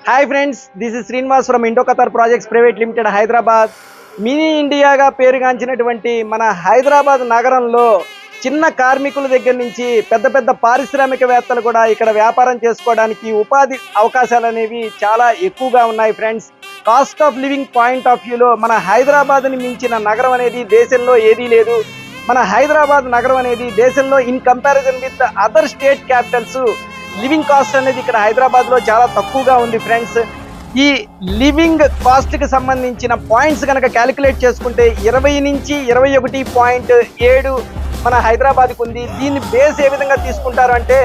Hi friends, this is Srinivas from Indo Qatar projects private limited Hyderabad. Mini ఇండియాగా పేరుగాంచినటువంటి మన హైదరాబాద్ నగరంలో చిన్న కార్మికుల దగ్గర నుంచి పెద్ద పెద్ద పారిశ్రామికవేత్తలు కూడా ఇక్కడ వ్యాపారం చేసుకోవడానికి ఉపాధి అవకాశాలు అనేవి చాలా ఎక్కువగా ఉన్నాయి friends. Cost of living point of వ్యూలో మన హైదరాబాద్ని మించిన నగరం అనేది దేశంలో ఏదీ లేదు. మన హైదరాబాద్ నగరం అనేది దేశంలో in comparison with other state Capitals living cost అనేది ఇక్కడ హైదరాబాద్ లో చాలా తక్కువగా ఉంది ఫ్రెండ్స్. ఈ లివింగ్ కాస్ట్ కి సంబంధించిన పాయింట్స్ కనుక క్యాలిక్యులేట్ చేసుకుంటే 20 నుంచి 21.7 మన హైదరాబాద్కి ఉంది. దీన్ని బేస్ ఏ విధంగా తీసుకుంటారు అంటే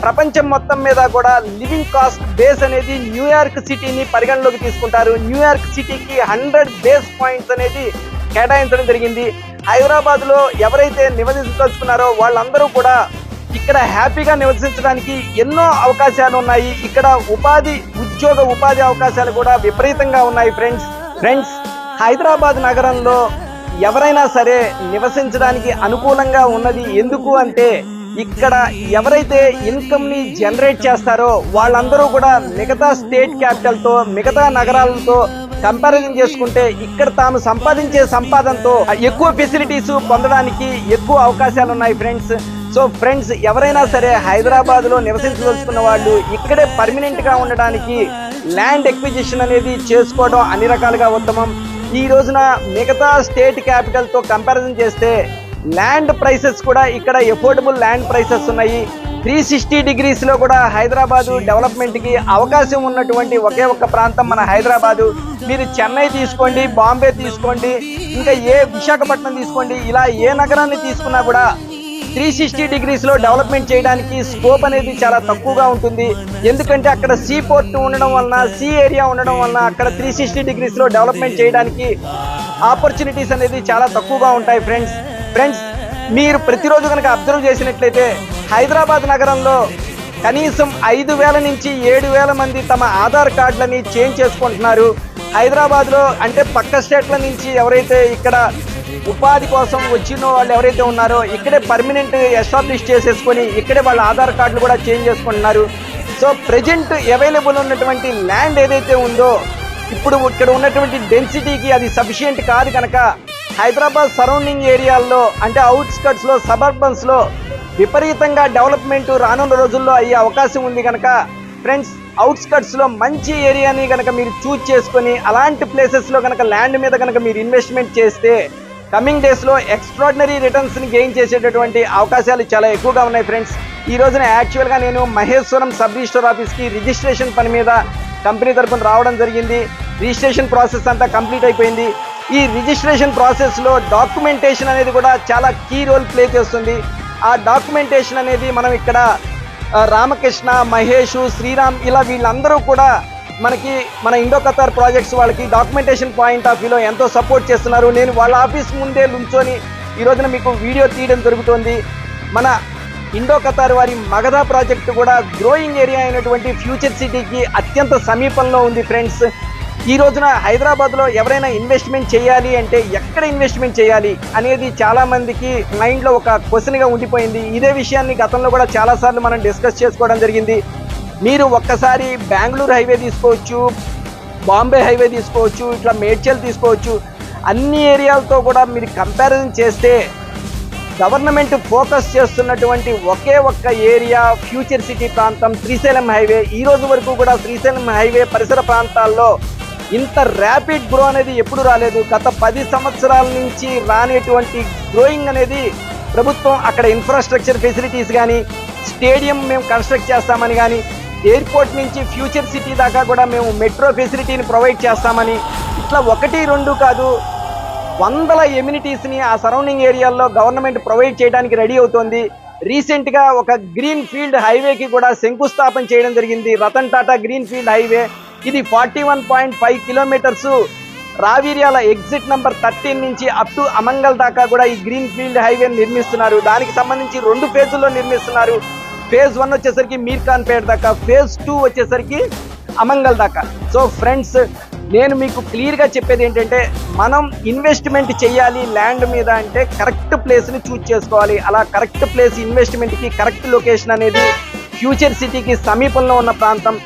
ప్రపంచం మొత్తం మీద కూడా లివింగ్ కాస్ట్ బేస్ అనేది న్యూయార్క్ సిటీని పరిగణలోకి తీసుకుంటారు. న్యూయార్క్ సిటీకి 100 బేస్ పాయింట్స్ అనేది కేటాయించడం జరిగింది. హైదరాబాద్ లో ఎవరైతే నివసించదలుచుకున్నారో వాళ్ళందరూ కూడా ఇక్కడ హ్యాపీగా నివసించడానికి ఎన్నో అవకాశాలు ఉన్నాయి. ఇక్కడ ఉపాధి అవకాశాలు కూడా విపరీతంగా ఉన్నాయి ఫ్రెండ్స్ హైదరాబాద్ నగరంలో ఎవరైనా సరే నివసించడానికి అనుకూలంగా ఉన్నది. ఎందుకు అంటే ఇక్కడ ఎవరైతే ఇన్కమ్ ని జనరేట్ చేస్తారో వాళ్ళందరూ కూడా మిగతా స్టేట్ క్యాపిటల్తో మిగతా నగరాలతో కంపారిజన్ చేసుకుంటే ఇక్కడ తాము సంపాదించే సంపాదనతో ఎక్కువ ఫెసిలిటీస్ పొందడానికి ఎక్కువ అవకాశాలు ఉన్నాయి ఫ్రెండ్స్. సో ఫ్రెండ్స్, ఎవరైనా సరే హైదరాబాద్ లో నివసించదలుచుకున్న వాళ్ళు ఇక్కడే పర్మనెంట్ గా ఉండడానికి ల్యాండ్ ఎక్విజిషన్ అనేది చేసుకోవడం అన్ని రకాలుగా ఉత్తమం. ఈ రోజున మిగతా స్టేట్ క్యాపిటల్ తో కంపారిజన్ చేస్తే ల్యాండ్ ప్రైసెస్ కూడా ఇక్కడ ఎఫోర్డబుల్ ల్యాండ్ ప్రైసెస్ ఉన్నాయి. 360 డిగ్రీస్ లో కూడా హైదరాబాదు డెవలప్మెంట్ కి అవకాశం ఉన్నటువంటి ఒకే ఒక్క ప్రాంతం మన హైదరాబాదు. మీరు చెన్నై తీసుకోండి, బాంబే తీసుకోండి, ఇంకా విశాఖపట్నం తీసుకోండి, ఇలా ఏ నగరాన్ని తీసుకున్నా కూడా 360 డిగ్రీస్ లో డెవలప్మెంట్ చేయడానికి స్కోప్ అనేది చాలా తక్కువగా ఉంటుంది. ఎందుకంటే అక్కడ సీ పోర్ట్ ఉండడం వలన, సీ ఏరియా ఉండడం వలన అక్కడ 360 డిగ్రీస్ లో డెవలప్మెంట్ చేయడానికి ఆపర్చునిటీస్ అనేది చాలా తక్కువగా ఉంటాయి ఫ్రెండ్స్ మీరు ప్రతిరోజు కనుక అబ్జర్వ్ చేసినట్లయితే హైదరాబాద్ నగరంలో కనీసం 5,000 నుంచి 7,000 మంది తమ ఆధార్ కార్డులని చేంజ్ చేసుకుంటున్నారు. హైదరాబాద్లో అంటే పక్క స్టేట్ల నుంచి ఎవరైతే ఇక్కడ ఉపాధి కోసం వచ్చిన వాళ్ళు ఎవరైతే ఉన్నారో ఇక్కడే పర్మనెంట్ ఎస్టాబ్లిష్ చేసేసుకొని ఇక్కడే వాళ్ళ ఆధార్ కార్డులు కూడా చేంజ్ చేసుకుంటున్నారు. సో ప్రజెంట్ అవైలబుల్ ఉన్నటువంటి ల్యాండ్ ఏదైతే ఉందో ఇప్పుడు ఇక్కడ ఉన్నటువంటి డెన్సిటీకి అది సఫిషియంట్ కాదు కనుక హైదరాబాద్ సరౌండింగ్ ఏరియాల్లో అంటే అవుట్స్కట్స్లో సబర్బన్స్లో విపరీతంగా డెవలప్మెంట్ రానున్న రోజుల్లో అయ్యే అవకాశం ఉంది కనుక ఫ్రెండ్స్ అవుట్స్కట్స్లో మంచి ఏరియాని కనుక మీరు చూజ్ చేసుకొని అలాంటి ప్లేసెస్లో కనుక ల్యాండ్ మీద కనుక మీరు ఇన్వెస్ట్మెంట్ చేస్తే కమింగ్ డేస్లో ఎక్స్ట్రాడినరీ రిటర్న్స్ని గెయిన్ చేసేటటువంటి అవకాశాలు చాలా ఎక్కువగా ఉన్నాయి ఫ్రెండ్స్. ఈ రోజున యాక్చువల్గా నేను మహేశ్వరం సబ్ రిజిస్టర్ ఆఫీస్కి రిజిస్ట్రేషన్ పని మీద కంపెనీ తరపున రావడం జరిగింది. రిజిస్ట్రేషన్ ప్రాసెస్ అంతా కంప్లీట్ అయిపోయింది. ఈ రిజిస్ట్రేషన్ ప్రాసెస్లో డాక్యుమెంటేషన్ అనేది కూడా చాలా కీ రోల్ ప్లే చేస్తుంది. ఆ డాక్యుమెంటేషన్ అనేది మనం ఇక్కడ రామకృష్ణ, మహేష్, శ్రీరామ్ ఇలా వీళ్ళందరూ కూడా మన ఇండో ఖతార్ ప్రాజెక్ట్స్ వాళ్ళకి డాక్యుమెంటేషన్ పాయింట్ ఆఫ్ వ్యూలో ఎంతో సపోర్ట్ చేస్తున్నారు. నేను వాళ్ళ ఆఫీస్ ముందే నుంచొని ఈ రోజున మీకు వీడియో తీయడం జరుగుతుంది. మన ఇండో ఖతార్ వారి మగధ ప్రాజెక్టు కూడా గ్రోయింగ్ ఏరియా అయినటువంటి ఫ్యూచర్ సిటీకి అత్యంత సమీపంలో ఉంది ఫ్రెండ్స్. ఈ రోజున హైదరాబాద్లో ఎవరైనా ఇన్వెస్ట్మెంట్ చేయాలి అంటే ఎక్కడ ఇన్వెస్ట్మెంట్ చేయాలి అనేది చాలా మందికి మైండ్లో ఒక క్వశ్చన్గా ఉండిపోయింది. ఇదే విషయాన్ని గతంలో కూడా చాలాసార్లు మనం డిస్కస్ చేసుకోవడం జరిగింది. మీరు ఒక్కసారి బెంగళూరు హైవే తీసుకోవచ్చు, బాంబే హైవే తీసుకోవచ్చు, ఇట్లా మేడ్చల్ తీసుకోవచ్చు. అన్ని ఏరియాలతో కూడా మీరు కంపారిజన్ చేస్తే గవర్నమెంట్ ఫోకస్ చేస్తున్నటువంటి ఒకే ఒక్క ఏరియా ఫ్యూచర్ సిటీ ప్రాంతం శ్రీశైలం హైవే. ఈ రోజు వరకు కూడా శ్రీశైలం హైవే పరిసర ప్రాంతాల్లో ఇంత ర్యాపిడ్ గ్రో అనేది ఎప్పుడు రాలేదు. గత 10 సంవత్సరాల నుంచి రానేటువంటి గ్రోయింగ్ అనేది ప్రభుత్వం అక్కడ ఇన్ఫ్రాస్ట్రక్చర్ ఫెసిలిటీస్ కానీ, స్టేడియం మేము కన్స్ట్రక్ట్ చేస్తామని కానీ, ఎయిర్పోర్ట్ నుంచి ఫ్యూచర్ సిటీ దాకా కూడా మేము మెట్రో ఫెసిలిటీని ప్రొవైడ్ చేస్తామని ఇట్లా 1-2 కాదు 100 ఎమ్యూనిటీస్ని ఆ సరౌండింగ్ ఏరియాల్లో గవర్నమెంట్ ప్రొవైడ్ చేయడానికి రెడీ అవుతోంది. రీసెంట్గా ఒక గ్రీన్ ఫీల్డ్ హైవేకి కూడా శంకుస్థాపన చేయడం జరిగింది. Ratan Tata green field highway. ఇది 41.5 కిలోమీటర్స్ రావిర్యాల ఎగ్జిట్ నెంబర్ 13 నుంచి అప్ టు అమంగల్ దాకా కూడా ఈ గ్రీన్ ఫీల్డ్ హైవేని నిర్మిస్తున్నారు. దానికి సంబంధించి 2 ఫేజుల్లో నిర్మిస్తున్నారు. ఫేజ్ 1 వచ్చేసరికి మీర్ఖాన్ పేట్ దాకా, ఫేజ్ 2 వచ్చేసరికి అమంగల్ దాకా. సో ఫ్రెండ్స్, నేను మీకు క్లియర్గా చెప్పేది ఏంటంటే మనం ఇన్వెస్ట్మెంట్ చేయాలి ల్యాండ్ మీద అంటే కరెక్ట్ ప్లేస్ని చూజ్ చేసుకోవాలి. అలా కరెక్ట్ ప్లేస్ ఇన్వెస్ట్మెంట్కి కరెక్ట్ లొకేషన్ అనేది ఫ్యూచర్ సిటీకి సమీపంలో ఉన్న ప్రాంతం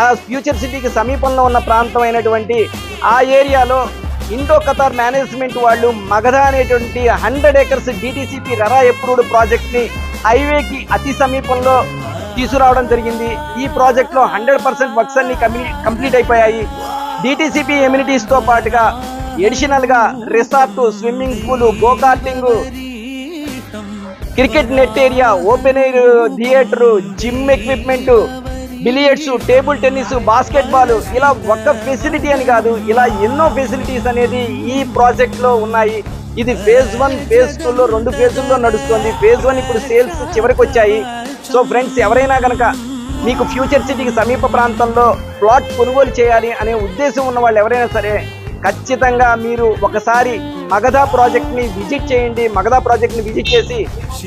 ఆ ఫ్యూచర్ సిటీకి సమీపంలో ఉన్న ప్రాంతం అయినటువంటి ఆ ఏరియాలో ఇండో ఖతార్ మేనేజ్మెంట్ వాళ్ళు మగధ అనేటువంటి 100 acres డిటిసిపి రెరా అప్రూవ్డ్ ప్రాజెక్ట్ని హైవేకి అతి సమీపంలో తీసుకురావడం జరిగింది. ఈ ప్రాజెక్ట్లో 100% వర్క్స్ అన్ని కంప్లీట్ అయిపోయాయి. డిటిసిపి ఎమ్యూనిటీస్ తో పాటుగా ఎడిషనల్ గా resort, swimming pool, go karting, cricket net area, open air theatre, gym equipment, billiards, table tennis, basket ball, ఇలా ఒక్క ఫెసిలిటీ అని కాదు, ఇలా ఎన్నో ఫెసిలిటీస్ అనేది ఈ ప్రాజెక్ట్ లో ఉన్నాయి. ఇది ఫేజ్ 1, ఫేజ్ 2లో 2 ఫేజుల్లో నడుస్తుంది. ఫేజ్ 1 ఇప్పుడు సేల్స్ చివరికి వచ్చాయి. సో ఫ్రెండ్స్, ఎవరైనా కనుక మీకు ఫ్యూచర్ సిటీకి సమీప ప్రాంతంలో ప్లాట్ కొనుగోలు చేయాలి అనే ఉద్దేశం ఉన్న వాళ్ళు ఎవరైనా సరే ఖచ్చితంగా మీరు ఒకసారి మగధ ప్రాజెక్ట్ని విజిట్ చేయండి. మగధ ప్రాజెక్ట్ని విజిట్ చేసి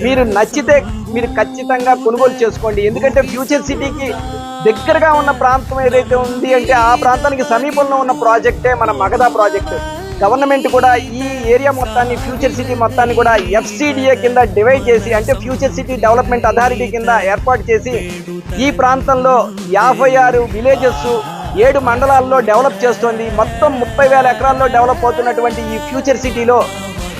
మీరు నచ్చితే మీరు ఖచ్చితంగా కొనుగోలు చేసుకోండి. ఎందుకంటే ఫ్యూచర్ సిటీకి దగ్గరగా ఉన్న ప్రాంతం ఏదైతే ఉంది అంటే ఆ ప్రాంతానికి సమీపంలో ఉన్న ప్రాజెక్టే మన మగధ ప్రాజెక్ట్. గవర్నమెంట్ కూడా ఈ ఏరియా మొత్తాన్ని, ఫ్యూచర్ సిటీ మొత్తాన్ని కూడా FCDA కింద డివైడ్ చేసి, అంటే ఫ్యూచర్ సిటీ డెవలప్మెంట్ అథారిటీ కింద ఏర్పాటు చేసి ఈ ప్రాంతంలో 56 విలేజెస్ 7 మండలాల్లో డెవలప్ చేస్తోంది. మొత్తం 30,000 ఎకరాల్లో డెవలప్ అవుతున్నటువంటి ఈ ఫ్యూచర్ సిటీలో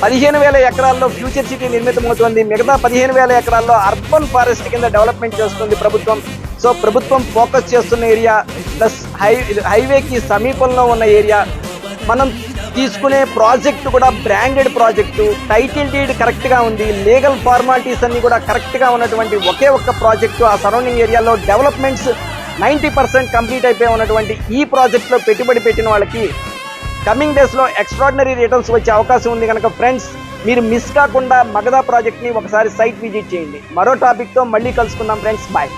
15,000 ఎకరాల్లో ఫ్యూచర్ సిటీ నిర్మితమవుతోంది. మిగతా 15,000 ఎకరాల్లో అర్బన్ ఫారెస్ట్ కింద డెవలప్మెంట్ చేస్తుంది ప్రభుత్వం. సో ప్రభుత్వం ఫోకస్ చేస్తున్న ఏరియా ప్లస్ హైవేకి సమీపంలో ఉన్న ఏరియా. మనం తీసుకునే ప్రాజెక్ట్ కూడా బ్రాండెడ్ ప్రాజెక్టు, టైటిల్ డీడ్ కరెక్ట్గా ఉంది, లీగల్ ఫార్మాలిటీస్ అన్ని కూడా కరెక్ట్గా ఉన్నటువంటి ఒకే ఒక్క ప్రాజెక్టు. ఆ సరౌండింగ్ ఏరియాలో డెవలప్మెంట్స్ 90% కంప్లీట్ అయిపోయి ఉన్నటువంటి ఈ ప్రాజెక్ట్లో పెట్టుబడి పెట్టిన వాళ్ళకి కమింగ్ డేస్లో ఎక్స్ట్రాడినరీ రిటర్న్స్ వచ్చే అవకాశం ఉంది. కనుక ఫ్రెండ్స్, మీరు మిస్ కాకుండా మగధ ప్రాజెక్ట్ని ఒకసారి సైట్ విజిట్ చేయండి. మరో టాపిక్తో మళ్ళీ కలుసుకుందాం ఫ్రెండ్స్. బాయ్.